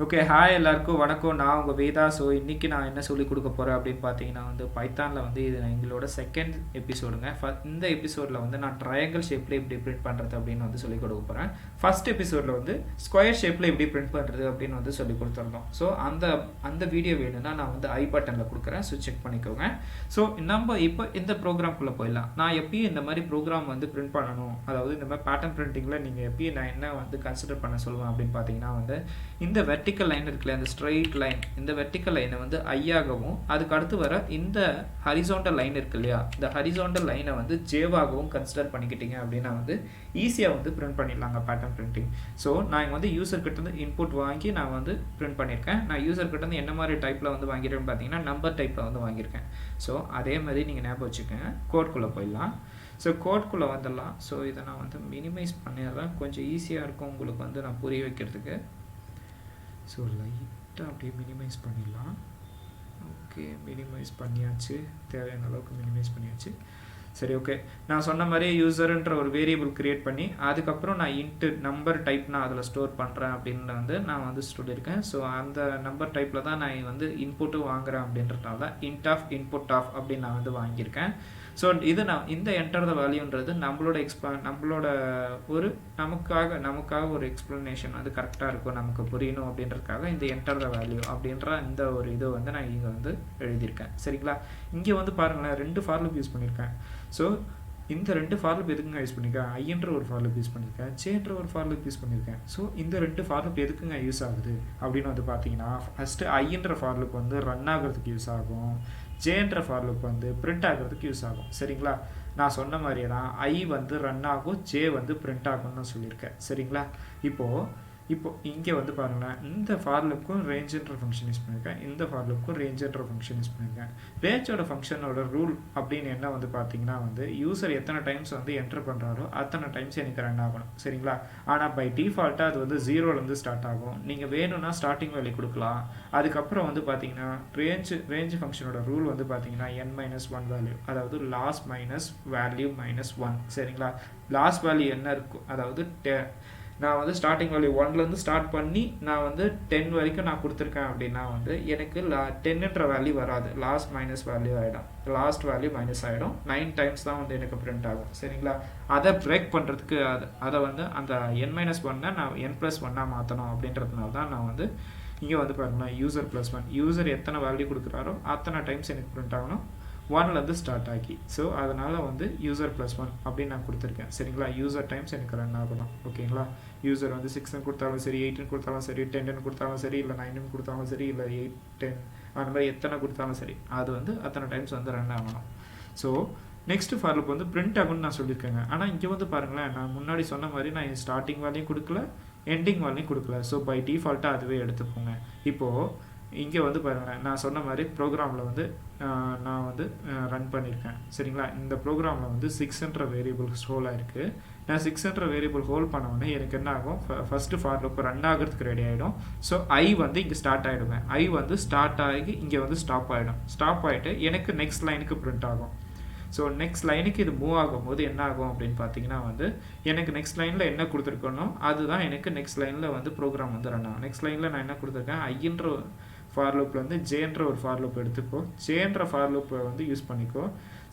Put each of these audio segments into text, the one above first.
Okay hi எல்லாருக்கும் வணக்கம். நான் உங்கள் வேதா. ஸோ இன்றைக்கி நான் என்ன சொல்லிக் கொடுக்க போகிறேன் அப்படின்னு பார்த்தீங்கன்னா பைத்தானில் இது எங்களோட செகண்ட் எபிசோடுங்க. இந்த எபிசோடில் நான் ட்ரையாங்கிள் ஷேப்பில் எப்படி பிரிண்ட் பண்ணுறது அப்படின்னு சொல்லிக் கொடுக்க போகிறேன். ஃபர்ஸ்ட் எபிசோடில் ஸ்கொயர் ஷேப்பில் எப்படி பிரிண்ட் பண்ணுறது அப்படின்னு சொல்லிக் கொடுத்துருந்தோம். ஸோ அந்த வீடியோ வேணும்னா நான் ஐ பட்டனில் கொடுக்குறேன். ஸோ செக் பண்ணிக்கோங்க. ஸோ நம்ம இப்போ இந்த ப்ரோக்ராம்குள்ளே போயிடலாம். நான் எப்பயும் இந்த மாதிரி ப்ரோக்ராம் பிரிண்ட் பண்ணணும், அதாவது இந்த மாதிரி பேட்டர்ன் பிரிண்டிங்கில் நீங்கள் எப்பயும் நான் என்ன கன்சிடர் பண்ண சொல்லுவேன் அப்படின்னு பார்த்தீங்கன்னா இந்த வெர்டிக்கல் லைன் இருக்குல்ல, இந்த ஸ்ட்ரெயிட் லைன், இந்த வெர்டிக்கல் லைனை ஐயாகவும் அதுக்கு அடுத்து வர இந்த ஹரிசாண்டல் லைன் இருக்கு இல்லையா, இந்த ஹரிசாண்டல் லைனை ஜேவாகவும் கன்சிடர் பண்ணிக்கிட்டீங்க அப்படின்னா ஈஸியாக பிரிண்ட் பண்ணிடலாங்க பேட்டர்ன் பிரிண்டிங். ஸோ நான் யூசர் கிட்ட இன்புட் வாங்கி நான் பிரிண்ட் பண்ணியிருக்கேன். நான் யூசர் கிட்ட என்ன மாதிரி டைப்பில் வாங்கியிருக்கேன்னு பார்த்தீங்கன்னா நம்பர் டைப்பில் வாங்கியிருக்கேன். ஸோ அதே மாதிரி நீங்கள் ஞாபகம் வச்சுக்கோங்க. கோட்குள்ளே போயிடலாம். ஸோ கோட்குள்ளே வந்துடலாம். ஸோ இதை நான் மினிமைஸ் பண்ணிடுறேன், கொஞ்சம் ஈஸியாக இருக்கும் உங்களுக்கு நான் புரிய வைக்கிறதுக்கு. ஸோ லைட்டாக அப்படியே மினிமைஸ் பண்ணிடலாம். ஓகே, மினிமைஸ் பண்ணியாச்சு, தேவையான அளவுக்கு மினிமைஸ் பண்ணியாச்சு. சரி, ஓகே. நான் சொன்ன மாதிரி யூசர்ன்ற ஒரு வேரியபிள் க்ரியேட் பண்ணி அதுக்கப்புறம் நான் இன்ட்டு நம்பர் டைப் நான் அதில் ஸ்டோர் பண்ணுறேன் அப்படின்னு நான் சொல்லியிருக்கேன். ஸோ அந்த நம்பர் டைப்பில் தான் நான் இன்புட்டும் வாங்குகிறேன் அப்படின்றதால இன்ட் ஆஃப் இன்புட் ஆஃப் அப்படின்னு நான் வாங்கியிருக்கேன். ஸோ இது நான் இந்த என்டர் த வேல்யூன்றது நம்மளோட ஒரு நமக்காக ஒரு எக்ஸ்ப்ளனேஷன் கரெக்டாக இருக்கும், நமக்கு புரியணும் அப்படின்றதுக்காக இந்த என்டர் த வேல்யூ அப்படின்ற இந்த ஒரு இதை நான் இங்கே எழுதியிருக்கேன். சரிங்களா? இங்கே பாருங்களேன், 2 ஃபார் லூப் யூஸ் பண்ணியிருக்கேன். ஸோ இந்த 2 ஃபார் லூப் எதுக்குங்க யூஸ் பண்ணியிருக்கேன்? ஐன்ற ஒரு ஃபார் லூப் யூஸ் பண்ணியிருக்கேன், ஜேன்ற ஒரு ஃபார் லூப் யூஸ் பண்ணியிருக்கேன். ஸோ இந்த 2 ஃபார் லூப் எதுக்குங்க யூஸ் ஆகுது அப்படின்னு பார்த்தீங்கன்னா, ஃபஸ்ட்டு ஐன்ற ஃபார் லூப் ரன் ஆகிறதுக்கு யூஸ் ஆகும், ஜேன்ற ஃபார் லூப் பிரிண்ட் ஆகிறதுக்கு யூஸ் ஆகும். சரிங்களா? நான் சொன்ன மாதிரியே தான் ஐ ரன் ஆகும், ஜே பிரிண்ட் ஆகும்னு தான் சொல்லியிருக்கேன். சரிங்களா? இப்போ இங்கே பாருங்களேன், இந்த ஃபார் லூப்புக்கும் ரேஞ்சுன்ற ஃபங்க்ஷன் யூஸ் பண்ணியிருக்கேன், இந்த ஃபார் லூப்புக்கும் ரேஞ்சுன்ற ஃபங்க்ஷன் யூஸ் பண்ணியிருக்கேன். ரேஞ்சோட ஃபங்க்ஷனோட ரூல் அப்படின்னு என்ன பார்த்தீங்கன்னா யூசர் எத்தனை டைம்ஸ் என்டர் பண்ணுறாரோ அத்தனை டைம்ஸ் எனக்கு ரன் ஆகணும். சரிங்களா? ஆனால் பை டிஃபால்ட்டாக அது 0லேருந்து ஸ்டார்ட் ஆகும். நீங்கள் வேணும்னா ஸ்டார்டிங் வேல்யூ கொடுக்கலாம். அதுக்கப்புறம் பார்த்தீங்கன்னா ரேஞ்ச் ஃபங்க்ஷனோட ரூல் பார்த்தீங்கன்னா n-1 வேல்யூ, அதாவது லாஸ்ட் மைனஸ் வேல்யூ -1. சரிங்களா? லாஸ்ட் வேல்யூ என்ன இருக்கும், அதாவது நான் ஸ்டார்டிங் வேல்யூ 1லேருந்து ஸ்டார்ட் பண்ணி நான் 10 வரைக்கும் நான் கொடுத்துருக்கேன் அப்படின்னா எனக்கு 10ன்ற வேல்யூ வராது, லாஸ்ட் மைனஸ் வேல்யூ ஆகிடும், லாஸ்ட் வேல்யூ மைனஸ் ஆகிடும். 9 டைம்ஸ் தான் எனக்கு பிரிண்ட் ஆகும். சரிங்களா? அதை பிரேக் பண்ணுறதுக்கு அதை அந்த n-1 நான் n+1 மாற்றணும் அப்படின்றதுனால தான் நான் இங்கே பாருங்களேன், யூசர் +1, யூசர் எத்தனை வேல்யூ கொடுக்குறாரோ அத்தனை டைம்ஸ் எனக்கு பிரிண்ட் ஆகணும், 1லேருந்து ஸ்டார்ட் ஆகி. ஸோ அதனால் யூசர் +1 அப்படின்னு நான் கொடுத்துருக்கேன். சரிங்களா? யூசர் டைம்ஸ் எனக்கு ரன் ஆகணும். ஓகேங்களா? யூசர் 6ன்னு கொடுத்தாலும் சரி, 8ன்னு கொடுத்தாலும் சரி, 10ன்னு கொடுத்தாலும் சரி, இல்லை 9ன்னு கொடுத்தாலும் சரி, இல்லை 8, 10 அந்த மாதிரி எத்தனை கொடுத்தாலும் சரி, அது அத்தனை டைம்ஸ் ரன் ஆகணும். So next for loop print ஆகும்னு நான் சொல்லியிருக்கேங்க. ஆனால் இங்கே பாருங்களேன், நான் முன்னாடி சொன்ன மாதிரி நான் ஸ்டார்டிங் வேல்யூ கொடுக்கல, எண்டிங் வேல்யூ கொடுக்கல. ஸோ பை டிஃபால்ட்டாக அதுவே எடுத்துப்போங்க. இப்போது இங்கே பாருங்களேன், நான் சொன்ன மாதிரி ப்ரோக்ராமில் நான் ரன் பண்ணியிருக்கேன். சரிங்களா? இந்த ப்ரோக்ராமில் 6ன்ற வேரியபிள் ஹோல் ஆகிருக்கு. நான் 6ன்ற வேரியபிள் ஹோல் பண்ணோடனே எனக்கு என்ன ஆகும், ஃபஸ்ட்டு ஃபார் லூப் ரன் ஆகிறதுக்கு ரெடி ஆகிடும். ஸோ ஐ இங்கே ஸ்டார்ட் ஆகிடுங்க. ஐ ஸ்டார்ட் ஆகி இங்கே ஸ்டாப் ஆகிடும். ஸ்டாப் ஆகிட்டு எனக்கு நெக்ஸ்ட் லைனுக்கு பிரிண்ட் ஆகும். ஸோ நெக்ஸ்ட் லைனுக்கு இது மூவ் ஆகும்போது என்ன ஆகும் அப்படின்னு பார்த்தீங்கன்னா எனக்கு நெக்ஸ்ட் லைனில் என்ன கொடுத்துருக்கணும் அதுதான் எனக்கு நெக்ஸ்ட் லைனில் ப்ரோக்ராம் ரன் ஆகும். நெக்ஸ்ட் லைனில் நான் என்ன கொடுத்துருக்கேன், ஐன்ற ஃபார் லூப்பில் ஜேன்ற ஒரு ஃபார் லூப் எடுத்துக்கோ, ஜேன்ற ஃபார் லூப்பை யூஸ் பண்ணிக்கோ.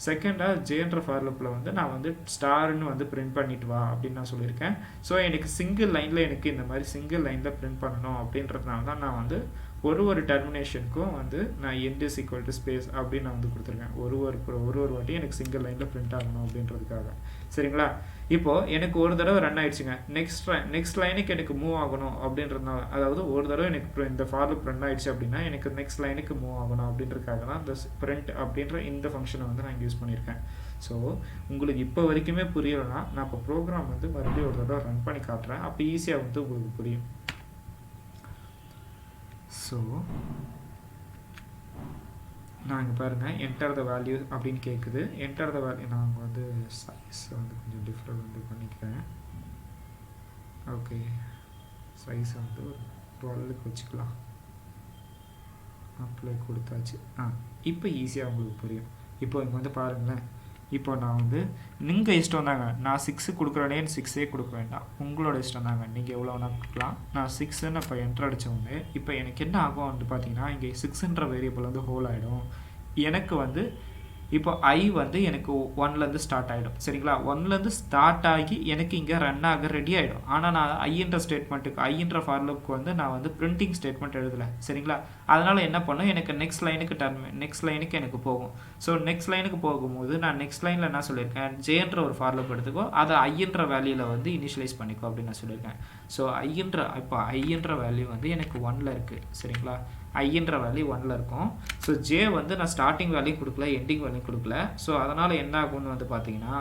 செகண்டாக ஜேன்ற ஃபார் லூப்பில் நான் ஸ்டார்னு பிரிண்ட் பண்ணிட்டு வா அப்படின்னு நான் சொல்லியிருக்கேன். ஸோ எனக்கு சிங்கிள் லைனில் எனக்கு இந்த மாதிரி சிங்கிள் லைனில் பிரிண்ட் பண்ணணும் அப்படின்றதுனால தான் நான் ஒரு டெர்மினேஷனுக்கும் நான் end is equal to space அப்படின்னு நான் கொடுத்துருக்கேன். ஒரு வாட்டி எனக்கு சிங்கிள் லைனில் பிரிண்ட் ஆகணும் அப்படின்றதுக்காக. சரிங்களா? இப்போது எனக்கு ஒரு தடவை ரன் ஆகிடுச்சுங்க. நெக்ஸ்ட் லைனுக்கு எனக்கு மூவ் ஆகணும் அப்படின்றதுனால, அதாவது ஒரு தடவை எனக்கு இந்த ஃபார் லூப் ரன் ஆகிடுச்சு அப்படின்னா எனக்கு நெக்ஸ்ட் லைனுக்கு மூவ் ஆகணும் அப்படின்றதுக்காக தான் இந்த பிரிண்ட் அப்படின்ற இந்த ஃபங்க்ஷனை நான் யூஸ் பண்ணியிருக்கேன். ஸோ உங்களுக்கு இப்போ வரைக்குமே புரியலைன்னா நான் இப்போ ப்ரோக்ராம் மறுபடியும் ஒரு தடவை ரன் பண்ணி காட்டுறேன், அப்போ ஈஸியாக உங்களுக்கு புரியும். ஸோ நான் இங்கே பாருங்கள், என்டர் த வேல்யூ அப்படின்னு கேட்குது. என்டர் த வேல்யூ நான் சைஸ் கொஞ்சம் டிஃப்ரெண்ட் பண்ணிக்கிறேன். ஓகே, சைஸ் ஒரு 12க்கு வச்சுக்கலாம். அப்ளை கொடுத்தாச்சு. இப்போ ஈஸியாக உங்களுக்கு புரியும். இப்போ இங்கே பாருங்களேன், இப்போ நான் வந்து நீங்கள் இஷ்டம் தாங்க, நான் 6 கொடுக்குறேனேன்னு 6ஏ கொடுக்க வேண்டாம், உங்களோட இஷ்டம் தாங்க, நீங்கள் எவ்வளோ வேணால் கொடுக்கலாம். நான் 6ன்னு இப்போ என்ட்ரு அடித்தோடனே இப்போ எனக்கு என்ன ஆகும் வந்து பார்த்தீங்கன்னா இங்கே 6ன்ற வேரியபிள் வந்து ஹோல் ஆகிடும். எனக்கு வந்து இப்போ ஐ வந்து எனக்கு 1லேருந்து ஸ்டார்ட் ஆகிடும். சரிங்களா, 1லேருந்து ஸ்டார்ட் ஆகி எனக்கு இங்கே ரன் ஆக ரெடி ஆகிடும். ஆனால் நான் ஐன்ற ஸ்டேட்மெண்ட்டுக்கு ஐன்ற ஃபார்லுக்கு வந்து நான் வந்து பிரிண்டிங் ஸ்டேட்மெண்ட் எழுதலை. சரிங்களா, அதனால் என்ன பண்ணும், எனக்கு நெக்ஸ்ட் லைனுக்கு எனக்கு போகும். ஸோ நெக்ஸ்ட் லைனுக்கு போகும்போது நான் நெக்ஸ்ட் லைனில் என்ன சொல்லியிருக்கேன், ஜேன்ற ஒரு ஃபார்லுக்கு எடுத்துக்கோ, அதை ஐன்ற வேல்யூவில் வந்து இனிஷியலைஸ் பண்ணிக்கோ அப்படின்னு நான் சொல்லியிருக்கேன். ஸோ ஐன்ற வேல்யூ வந்து எனக்கு 1ல் இருக்குது. சரிங்களா, ஐன்ற வேல்யூ 1ல் இருக்கும். ஸோ ஜே வந்து நான் ஸ்டார்டிங் வேல்யூ கொடுக்கல, எண்டிங் வேல்யூ கொடுக்கல. ஸோ அதனால் என்ன ஆகும்னு வந்து பார்த்தீங்கன்னா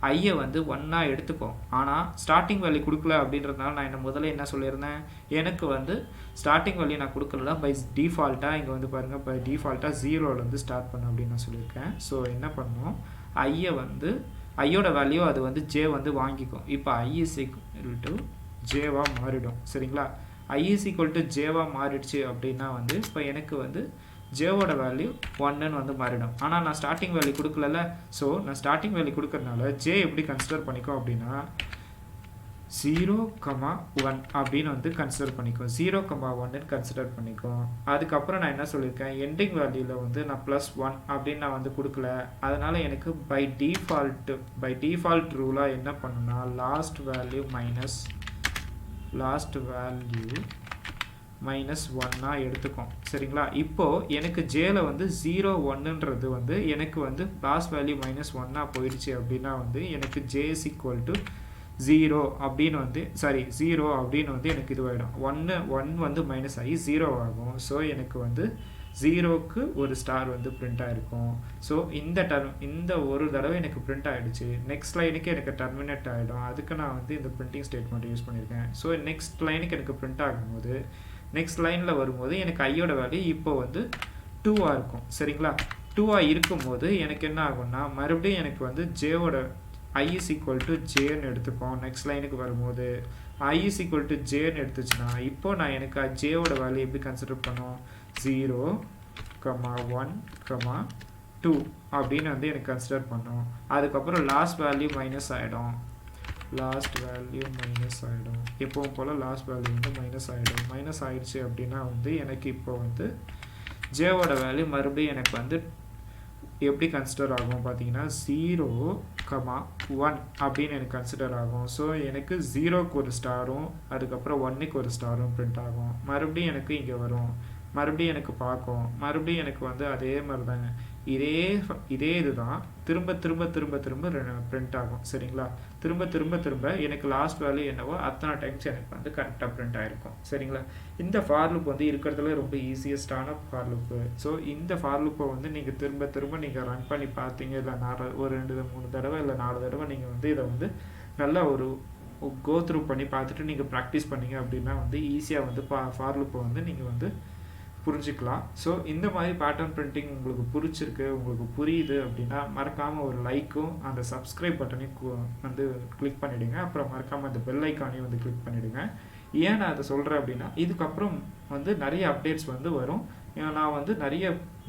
ஐயை வந்து 1ஆ எடுத்துக்கும். ஆனால் ஸ்டார்டிங் வேல்யூ கொடுக்கல அப்படின்றதுனால நான் முதல்ல என்ன சொல்லியிருந்தேன், எனக்கு வந்து ஸ்டார்டிங் வேல்யூ நான் கொடுக்கல, பை டிஃபால்ட்டாக இங்கே வந்து பாருங்கள், பை டிஃபால்ட்டாக 0லேருந்து ஸ்டார்ட் பண்ண அப்படின்னு நான் சொல்லியிருக்கேன். ஸோ என்ன பண்ணோம், ஐயை வந்து ஐயோட வேல்யூ அது வந்து ஜே வந்து வாங்கிக்கும். இப்போ ஐ இஸ் ஈக்குவல் டு ஜேவாக மாறிடும். சரிங்களா, ஐ இஸ் ஈக்குவல் டு ஜேவாக மாறிடுச்சு அப்படின்னா வந்து இப்போ எனக்கு வந்து ஜேவோட வேல்யூ 1ன்னு வந்து மாறிடும். ஆனால் நான் ஸ்டார்டிங் வேல்யூ கொடுக்கல. ஸோ நான் ஸ்டார்டிங் வேல்யூ கொடுக்கறதுனால ஜே எப்படி கன்சிடர் பண்ணிக்கும் அப்படின்னா 0,1 அப்படின்னு வந்து கன்சிடர் பண்ணிக்கும். 0,1ன்னு கன்சிடர் பண்ணிக்கும். அதுக்கப்புறம் நான் என்ன சொல்லியிருக்கேன், எண்டிங் வேல்யூவில் வந்து நான் +1 அப்படின்னு நான் வந்து கொடுக்கல. அதனால் எனக்கு பை டிஃபால்ட் ரூலாக என்ன பண்ணுன்னா லாஸ்ட் வேல்யூ -1 எடுத்துக்கும். சரிங்களா, இப்போது எனக்கு ஜேல வந்து 0,1ன்றது வந்து எனக்கு வந்து லாஸ்ட் வேல்யூ -1 போயிடுச்சு அப்படின்னா வந்து எனக்கு ஜே இஸ் ஈக்குவல் டு 0 அப்படின்னு வந்து 0 அப்படின்னு வந்து எனக்கு இதுவாகிடும். 1 வந்து மைனஸ் ஆகி 0 ஆகும். ஸோ எனக்கு வந்து 0க்கு ஒரு ஸ்டார் வந்து பிரிண்ட் ஆகிருக்கும். ஸோ இந்த ஒரு தடவை எனக்கு பிரிண்ட் ஆகிடுச்சு. நெக்ஸ்ட் லைனுக்கு எனக்கு டெர்மினேட் ஆகிடும். அதுக்கு நான் வந்து இந்த பிரிண்டிங் ஸ்டேட்மெண்ட் யூஸ் பண்ணியிருக்கேன். ஸோ நெக்ஸ்ட் லைனுக்கு எனக்கு பிரிண்ட் ஆகும்போது நெக்ஸ்ட் லைனில் வரும்போது எனக்கு ஐயோட வேல்யூ இப்போ வந்து 2ஆக இருக்கும். சரிங்களா, 2ஆக இருக்கும்போது எனக்கு என்ன ஆகும்னா மறுபடியும் எனக்கு வந்து ஜேவோட ஐ இஸ் ஈக்குவல் டு ஜேன்னு எடுத்துப்போம். நெக்ஸ்ட் லைனுக்கு வரும்போது ஐ இஸ் ஈக்குவல் டு ஜேன்னு எடுத்துச்சுன்னா இப்போ நான் எனக்கு ஜேவோட வேல்யூ எப்படி கன்சிடர் பண்ணோம், 0,1, 2 அப்படின்னு வந்து எனக்கு கன்சிடர் பண்ணோம். அதுக்கப்புறம் லாஸ்ட் வேல்யூ மைனஸ் ஆகிடும். எப்பவும் போல் லாஸ்ட் வேல்யூ வந்து மைனஸ் ஆகிடுச்சு அப்படின்னா வந்து எனக்கு இப்போ வந்து ஜேவோட வேல்யூ மறுபடியும் எனக்கு வந்து எப்படி கன்சிடர் ஆகும் பார்த்தீங்கன்னா 0,1 அப்படின்னு எனக்கு கன்சிடர் ஆகும். ஸோ எனக்கு 0க்கு ஒரு ஸ்டாரும் அதுக்கப்புறம் 1க்கு ஒரு ஸ்டாரும் பிரிண்ட் ஆகும். மறுபடியும் எனக்கு இங்கே வரும், மறுபடியும் எனக்கு பார்க்கும், மறுபடியும் எனக்கு வந்து அதே மாதிரி தாங்க, இதே இதுதான் திரும்ப பிரிண்ட் ஆகும். சரிங்களா, திரும்ப எனக்கு லாஸ்ட் வேல்யூ என்னவோ அத்தனை டைம்ஸ் எனக்கு வந்து கரெக்டாக பிரிண்ட் ஆகிருக்கும். சரிங்களா, இந்த ஃபார் லூப் வந்து இருக்கிறதுல ரொம்ப ஈஸியஸ்டான ஃபார் லூப்பு. ஸோ இந்த ஃபார் லூப்பை வந்து நீங்கள் திரும்ப நீங்கள் ரன் பண்ணி பார்த்தீங்க, இல்லை ஒரு 2-3 தடவை இல்லை 4 தடவை நீங்கள் வந்து இதை வந்து நல்லா ஒரு கோ த்ரூ பண்ணி பார்த்துட்டு நீங்கள் ப்ராக்டிஸ் பண்ணீங்க அப்படின்னா வந்து ஈஸியாக வந்து ஃபார் லூப்பை வந்து நீங்கள் வந்து புரிஞ்சுக்கலாம். ஸோ இந்த மாதிரி பேட்டர்ன் பிரிண்டிங் உங்களுக்கு பிடிச்சிருக்கு, உங்களுக்கு புரியுது அப்படின்னா மறக்காமல் ஒரு லைக்கும் அந்த சப்ஸ்கிரைப் பட்டனையும் வந்து கிளிக் பண்ணிவிடுங்க. அப்புறம் மறக்காமல் அந்த பெல் ஐக்கானையும் வந்து கிளிக் பண்ணிவிடுங்க. ஏன் நான் அதை சொல்கிறேன் அப்படின்னா இதுக்கப்புறம் வந்து நிறைய அப்டேட்ஸ் வந்து வரும். நான் வந்து நிறைய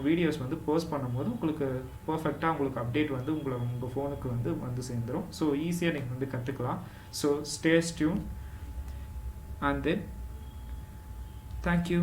வீடியோஸ் வந்து போஸ்ட் பண்ணும்போது உங்களுக்கு பர்ஃபெக்டாக உங்களுக்கு அப்டேட் வந்து உங்கள் ஃபோனுக்கு வந்து சேர்ந்துடும். ஸோ ஈஸியாக நீங்கள் வந்து கற்றுக்கலாம். So stay tune and then thank you.